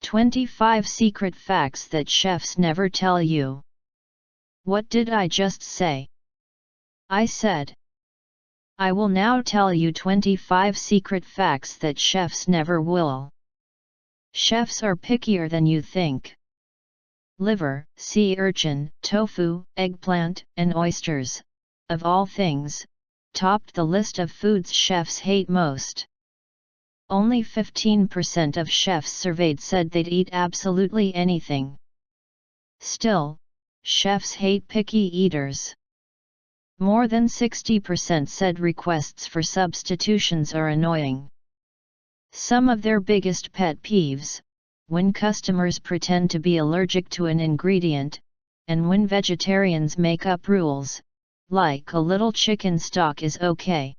25 Secret Facts That Chefs Never Tell You. What did I just say? I said. I will now tell you 25 secret facts that chefs never will. Chefs are pickier than you think. Liver, sea urchin, tofu, eggplant, and oysters, of all things, topped the list of foods chefs hate most. Only 15% of chefs surveyed said they'd eat absolutely anything. Still, chefs hate picky eaters. More than 60% said requests for substitutions are annoying. Some of their biggest pet peeves: when customers pretend to be allergic to an ingredient, and when vegetarians make up rules, like a little chicken stock is okay.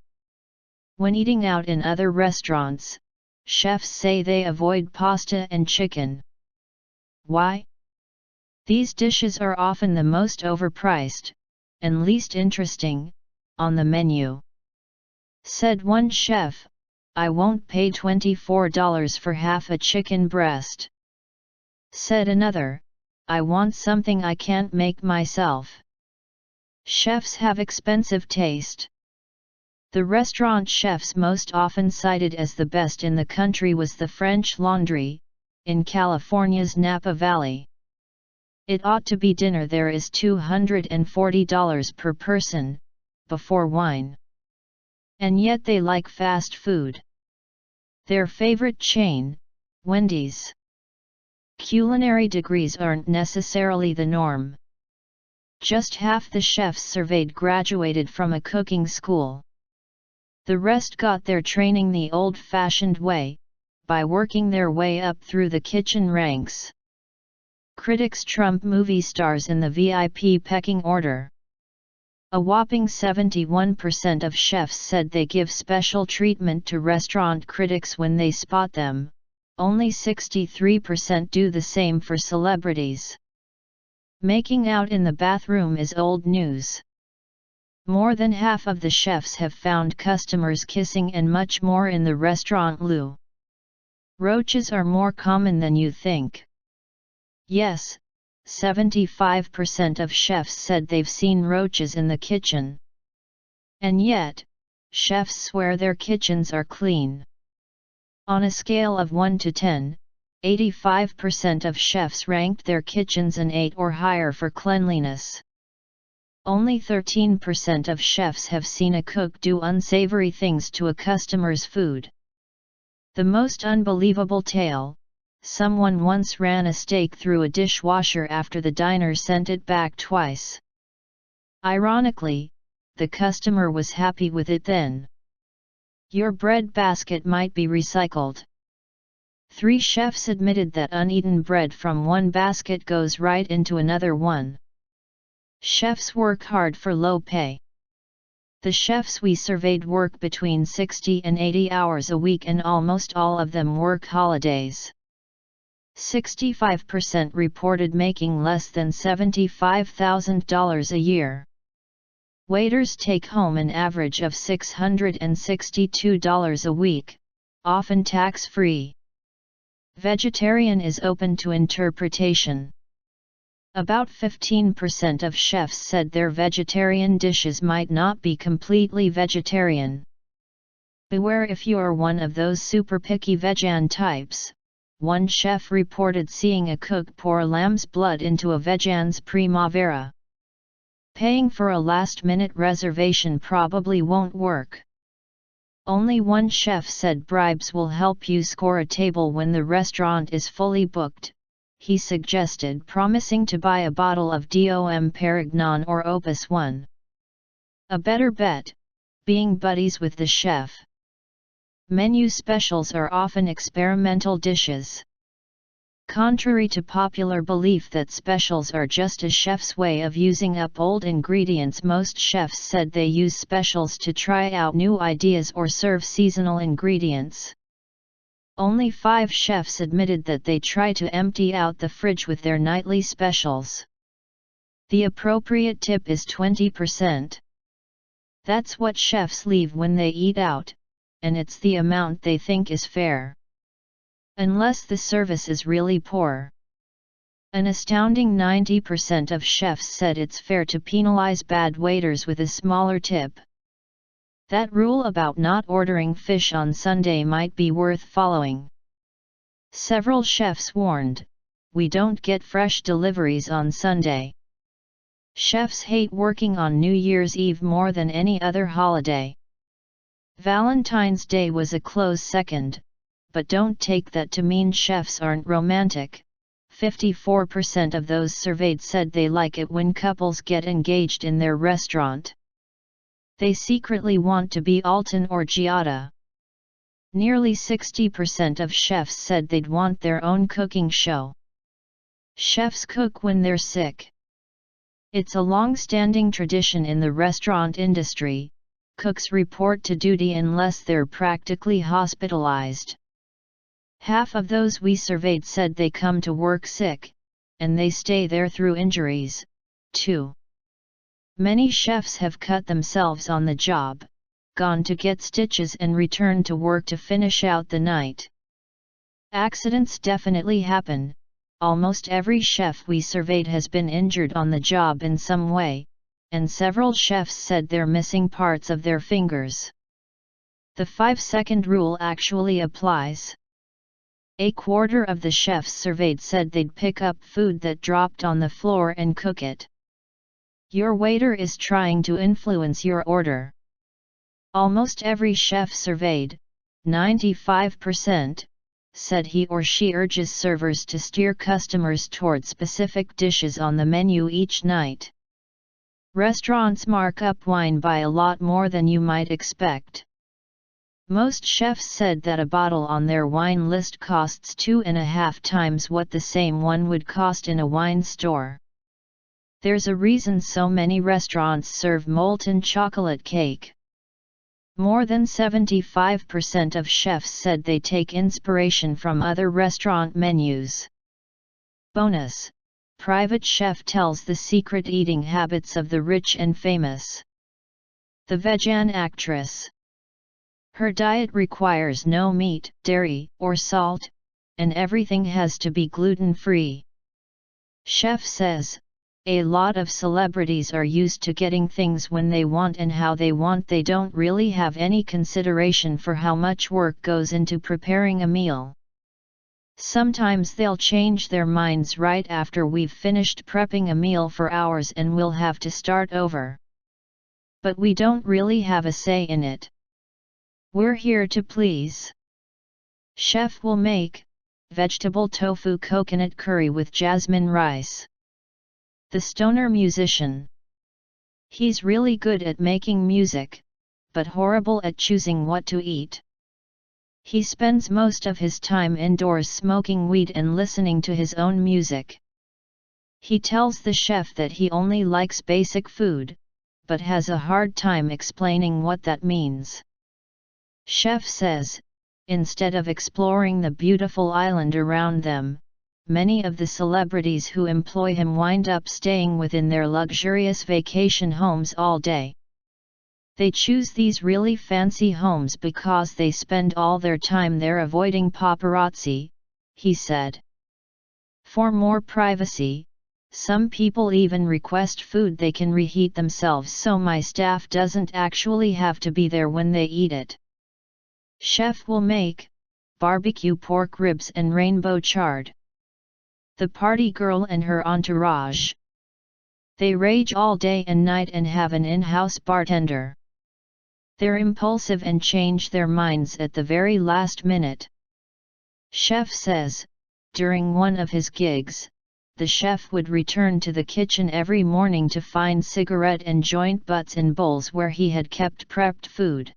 When eating out in other restaurants, chefs say they avoid pasta and chicken. Why? These dishes are often the most overpriced, and least interesting, on the menu. Said one chef, I won't pay $24 for half a chicken breast. Said another, I want something I can't make myself. Chefs have expensive taste. The restaurant chefs most often cited as the best in the country was the French Laundry, in California's Napa Valley. It ought to be dinner there is $240 per person, before wine. And yet they like fast food. Their favorite chain, Wendy's. Culinary degrees aren't necessarily the norm. Just half the chefs surveyed graduated from a cooking school. The rest got their training the old-fashioned way, by working their way up through the kitchen ranks. Critics trump movie stars in the VIP pecking order. A whopping 71% of chefs said they give special treatment to restaurant critics when they spot them, only 63% do the same for celebrities. Making out in the bathroom is old news. More than half of the chefs have found customers kissing and much more in the restaurant loo. Roaches are more common than you think. Yes, 75% of chefs said they've seen roaches in the kitchen. And yet, chefs swear their kitchens are clean. On a scale of 1 to 10, 85% of chefs ranked their kitchens an 8 or higher for cleanliness. Only 13% of chefs have seen a cook do unsavory things to a customer's food. The most unbelievable tale: someone once ran a steak through a dishwasher after the diner sent it back twice. Ironically, the customer was happy with it then. Your bread basket might be recycled. 3 chefs admitted that uneaten bread from one basket goes right into another one. Chefs work hard for low pay. The chefs we surveyed work between 60 and 80 hours a week, and almost all of them work holidays. 65% reported making less than $75,000 a year. Waiters take home an average of $662 a week, often tax-free. Vegetarian is open to interpretation. About 15% of chefs said their vegetarian dishes might not be completely vegetarian. Beware if you're one of those super picky vegan types. One chef reported seeing a cook pour lamb's blood into a vegan's primavera. Paying for a last-minute reservation probably won't work. Only one chef said bribes will help you score a table when the restaurant is fully booked. He suggested promising to buy a bottle of Dom Perignon or Opus One. A better bet: being buddies with the chef. Menu specials are often experimental dishes. Contrary to popular belief that specials are just a chef's way of using up old ingredients, most chefs said they use specials to try out new ideas or serve seasonal ingredients. Only 5 chefs admitted that they try to empty out the fridge with their nightly specials. The appropriate tip is 20%. That's what chefs leave when they eat out, and it's the amount they think is fair. unless the service is really poor. An astounding 90% of chefs said it's fair to penalize bad waiters with a smaller tip. That rule about not ordering fish on Sunday might be worth following. Several chefs warned, "We don't get fresh deliveries on Sunday." Chefs hate working on New Year's Eve more than any other holiday. Valentine's Day was a close second, but don't take that to mean chefs aren't romantic. 54% of those surveyed said they like it when couples get engaged in their restaurant. They secretly want to be Alton or Giada. Nearly 60% of chefs said they'd want their own cooking show. Chefs cook when they're sick. It's a long-standing tradition in the restaurant industry. Cooks report to duty unless they're practically hospitalized. Half of those we surveyed said they come to work sick, and they stay there through injuries, too. Many chefs have cut themselves on the job, gone to get stitches and returned to work to finish out the night. Accidents definitely happen. Almost every chef we surveyed has been injured on the job in some way, and several chefs said they're missing parts of their fingers. The 5-second rule actually applies. A quarter of the chefs surveyed said they'd pick up food that dropped on the floor and cook it. Your waiter is trying to influence your order. Almost every chef surveyed, 95%, said he or she urges servers to steer customers toward specific dishes on the menu each night. Restaurants mark up wine by a lot more than you might expect. Most chefs said that a bottle on their wine list costs 2.5 times what the same one would cost in a wine store. There's a reason so many restaurants serve molten chocolate cake. More than 75% of chefs said they take inspiration from other restaurant menus. Bonus: private chef tells the secret eating habits of the rich and famous. The vegan actress. Her diet requires no meat, dairy, or salt, and everything has to be gluten-free. Chef says, a lot of celebrities are used to getting things when they want and how they want. They don't really have any consideration for how much work goes into preparing a meal. Sometimes they'll change their minds right after we've finished prepping a meal for hours and we'll have to start over. But we don't really have a say in it. We're here to please. Chef will make vegetable tofu coconut curry with jasmine rice. The stoner musician. He's really good at making music, but horrible at choosing what to eat. He spends most of his time indoors smoking weed and listening to his own music. He tells the chef that he only likes basic food, but has a hard time explaining what that means. Chef says, instead of exploring the beautiful island around them, many of the celebrities who employ him wind up staying within their luxurious vacation homes all day. They choose these really fancy homes because they spend all their time there avoiding paparazzi, he said. For more privacy, some people even request food they can reheat themselves so my staff doesn't actually have to be there when they eat it. Chef will make barbecue pork ribs and rainbow chard. The party girl and her entourage. They rage all day and night and have an in-house bartender. They're impulsive and change their minds at the very last minute. Chef says, during one of his gigs, the chef would return to the kitchen every morning to find cigarette and joint butts in bowls where he had kept prepped food.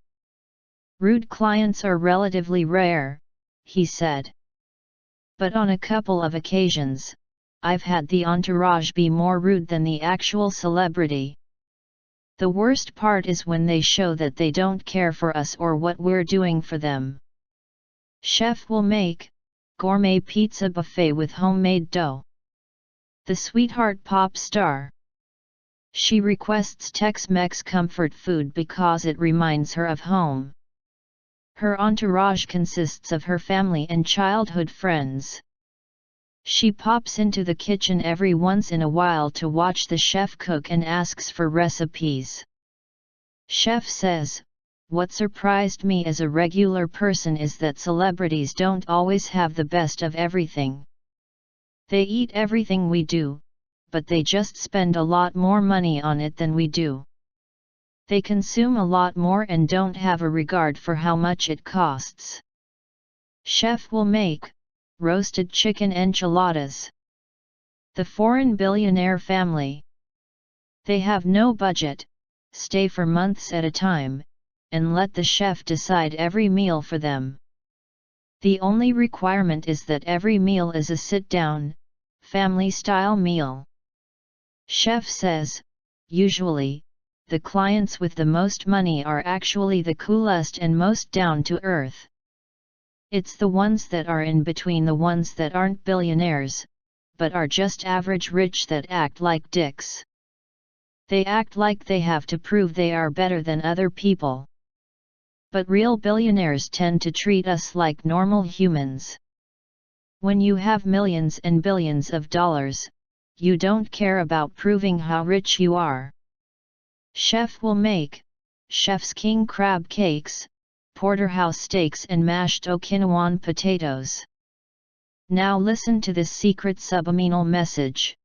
Rude clients are relatively rare, he said. But on a couple of occasions, I've had the entourage be more rude than the actual celebrity. The worst part is when they show that they don't care for us or what we're doing for them. Chef will make gourmet pizza buffet with homemade dough. The sweetheart pop star. She requests Tex-Mex comfort food because it reminds her of home. Her entourage consists of her family and childhood friends. She pops into the kitchen every once in a while to watch the chef cook and asks for recipes. Chef says, "What surprised me as a regular person is that celebrities don't always have the best of everything. They eat everything we do, but they just spend a lot more money on it than we do. They consume a lot more and don't have a regard for how much it costs." Chef will make roasted chicken enchiladas. The foreign billionaire family. They have no budget, stay for months at a time, and let the chef decide every meal for them. The only requirement is that every meal is a sit-down, family-style meal. Chef says, usually, the clients with the most money are actually the coolest and most down-to-earth. It's the ones that are in between, the ones that aren't billionaires, but are just average rich, that act like dicks. They act like they have to prove they are better than other people. But real billionaires tend to treat us like normal humans. When you have millions and billions of dollars, you don't care about proving how rich you are. Chef will make Chef's King crab cakes, porterhouse steaks and mashed Okinawan potatoes. Now listen to this secret subliminal message.